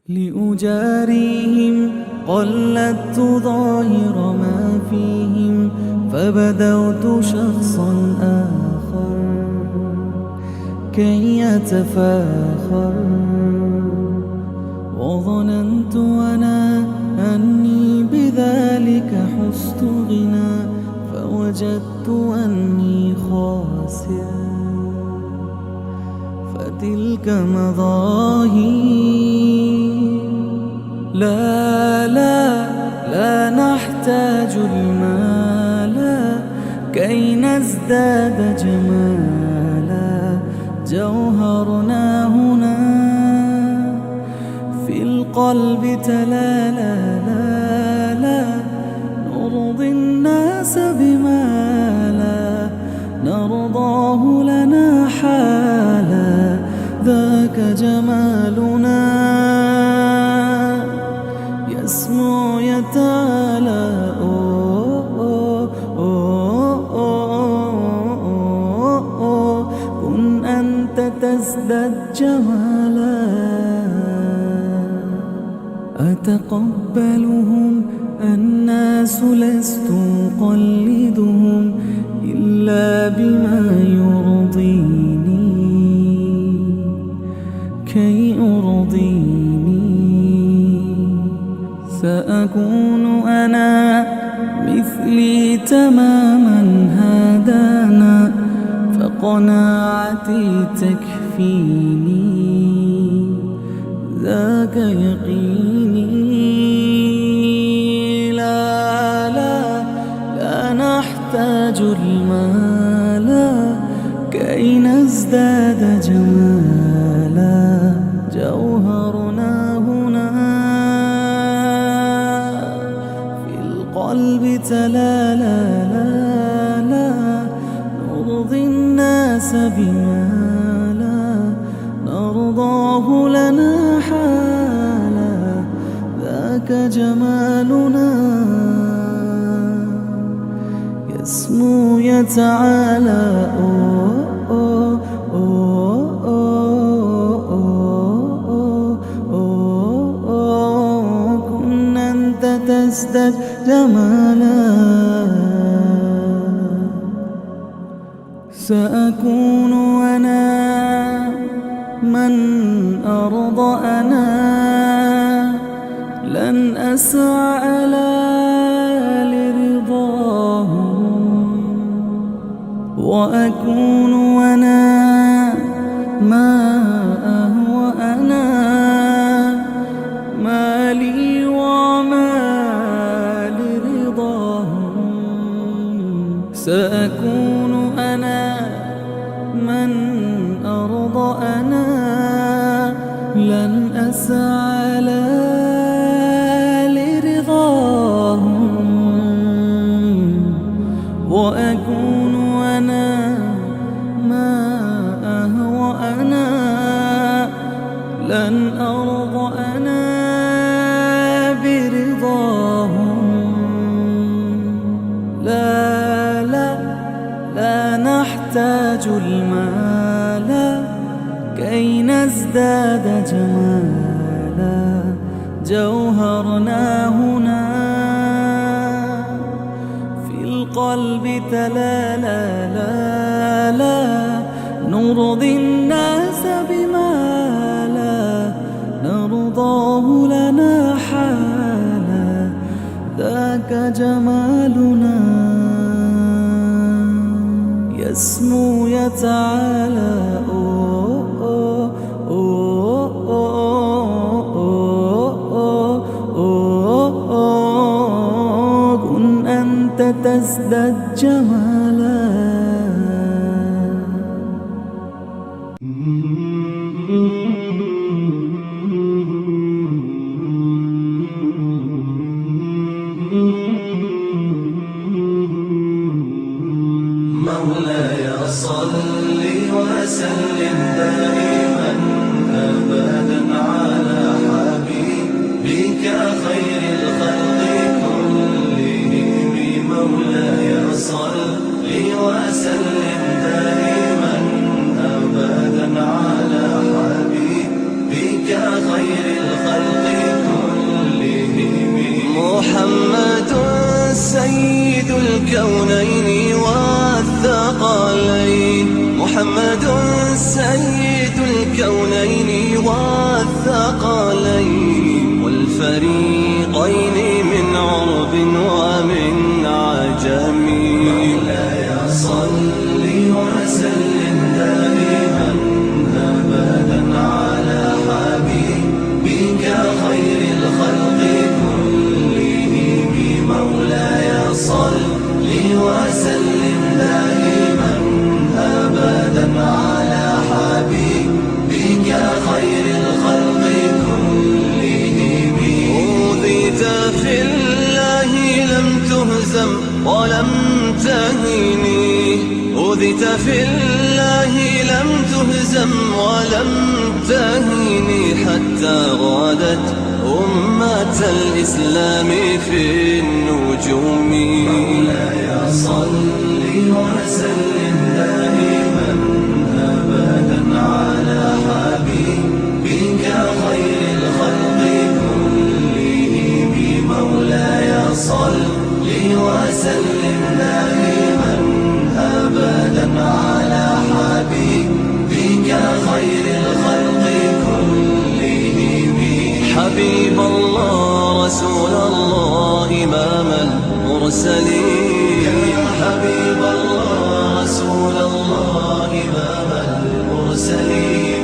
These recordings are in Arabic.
لأجاريهم قلدت ظاهر ما فيهم فبدوت شخصا آخر كي يتفاخر، وظننت أنا أني بذلك حزت غنى فوجدت أني خاسر. فتلك مظاهر لا لا لا نحتاج المال كي نزداد جمالا، جوهرنا هنا في القلب تلالا. لا لا نرضي الناس بما لا نرضاه لنا حالا، ذاك جمالنا يسمو يتعالى. كن أنت تزداد جمالا. أتقبلهم الناس لست أقلدهم إلا بما يرضيني كي أرضيني. سأكون أنا مثلي تماما هدانا، فقناعتي تكفيني ذاك يقيني. لا لا لا نحتاج المال كي نزداد جمالا، جوهرنا هنا في القلب تلالا. لا لا نرضي الناس بما لا نرضاه لنا حالا، ذاك جمالنا يسمو يتعالى. كن أنت تزداد جمالا. سأكون أنا من أرضى أنا، لن أسعى على لرضاهم، وأكون أنا ما أهوى أنا، ما لي وما لرضاهم. سأكون أنا من أرضى أنا، لن أسعى لرضاهم، وأكون أنا ما أهوى أنا، لن أرضى أنا برضاهم. لا لا لا نحتاج المال كي نزداد جمالا، جوهرنا هنا في القلب تلالا. لا لا نرضي الناس بما لا نرضاه لنا حالا، ذاك جمالنا يسمو يتعالى. كن أنت تزداد جمالا. مولاي صل وسلم دائما أبدا على حبيبك خير الخلق كلهم. مولاي صل وسلم دائما أبدا على حبيبك خير الخلق محمد سيد الكونين والثقلين، محمد سيد الكونين والثقلين والفريقين من عرب ومن عجم. مولاي صل وسلم دائما أبدا على حبيبك خير الخلق كلهم. مولاي صل وسلم دائما أبدا على حبيبك خير الخلق كلهم. أوذيت في الله لم تهزم ولم تهني، أوذيت في الله لم تهزم ولم تهني حتى غادت أمة الإسلام في النجوم. مولاي صل وسلم دائما أبدا على حبيبك خير الخلق كلهم. مولاي صل وسلم دائما أبدا على حبيبك خير الخلق كلهم. حبيب الله رسول الله إمام المرسلين، حبيب الله رسول الله إمام المرسلين.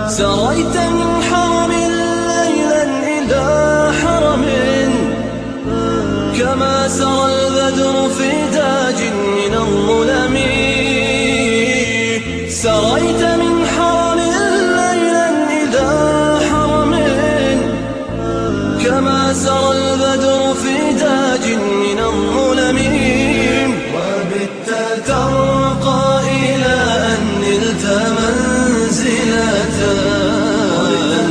سريت من حرم ليلا إلى حرم كما سرى البدر في تاج من الظلم. سريت من حرم ليلا إلى حرم كما سرى البدر في تاج من الظلم. وبت ترقى إلى أن نلت منزلة،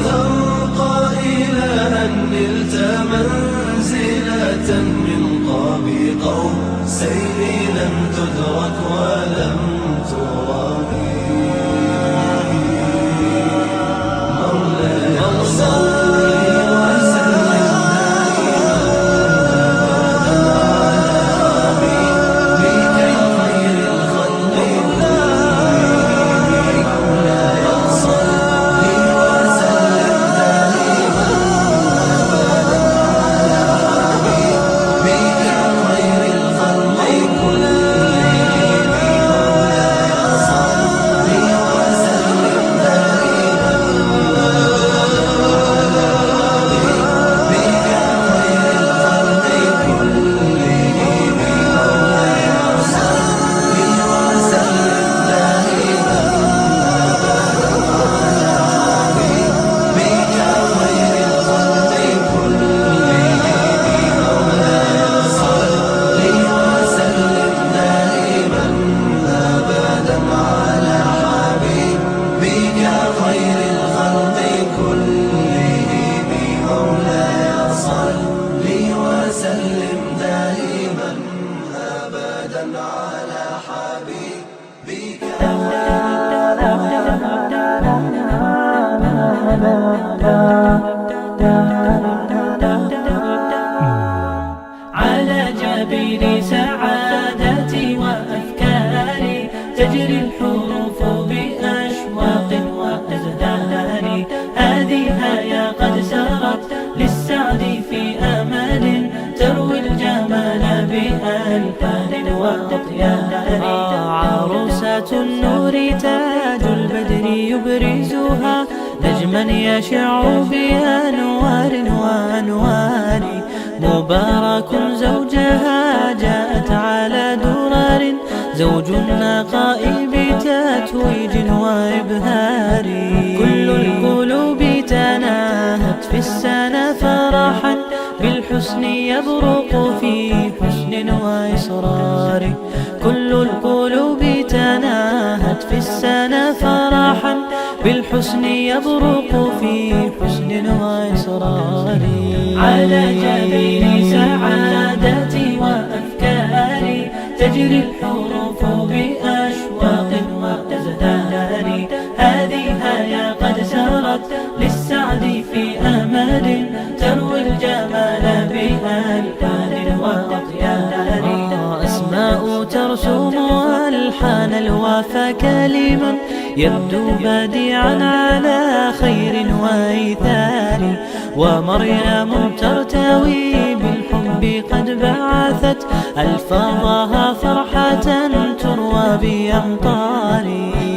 ترقى إلى أن نلت منزلة من قاب قوسين لم تدرك ولم ترابي. مولاي صل على حبيبك. على جبين سعادتي وأفكاري تجري الحروف بأشواق وأزهار. هذه هيا قد سرت للسعد في أمل تروي الجمال بألفان وأطيار. عروسة النور تاج البدر يبرزها نجما يشع بأنوار وأنوار. مبارك زوجها جاءت على درر زوج النقاء بتتويج وإبهار. كل القلوب تناهت في السنة فرحا بالحسن يبرق في حسن وإصرار. كل القلوب تناهت في السنة فرحا بالحسن يبرق في حسن وإصرار. على جبين سعادتي وأفكاري تجري الحروف بأشواق وأزهار. هذه هيا قد سرت للسعد في أمل تروي الجمال ألبان وأطيار. أسماء ترسم ألحان الوفا كلمة يبدو بديعا على خير وإيثار. ومريم ترتوي بالحب قد بعثت ألفاظها فرحة تروى بأمطار.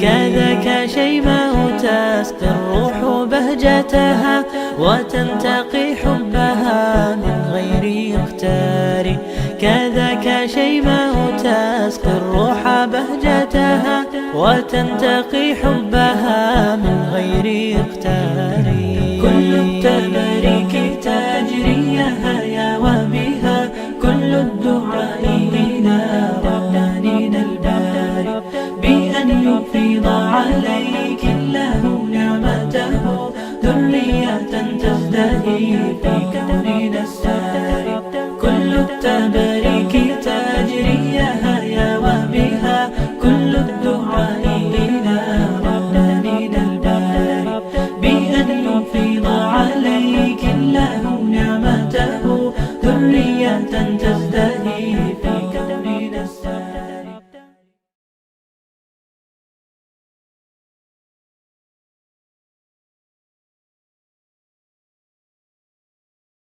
كذاك شيماء تسقي الروح بهجتها وتنتقي حبها من غير اختار. كذاك شيماء تسقي الروح بهجتها وتنتقي حبها من غير اختار.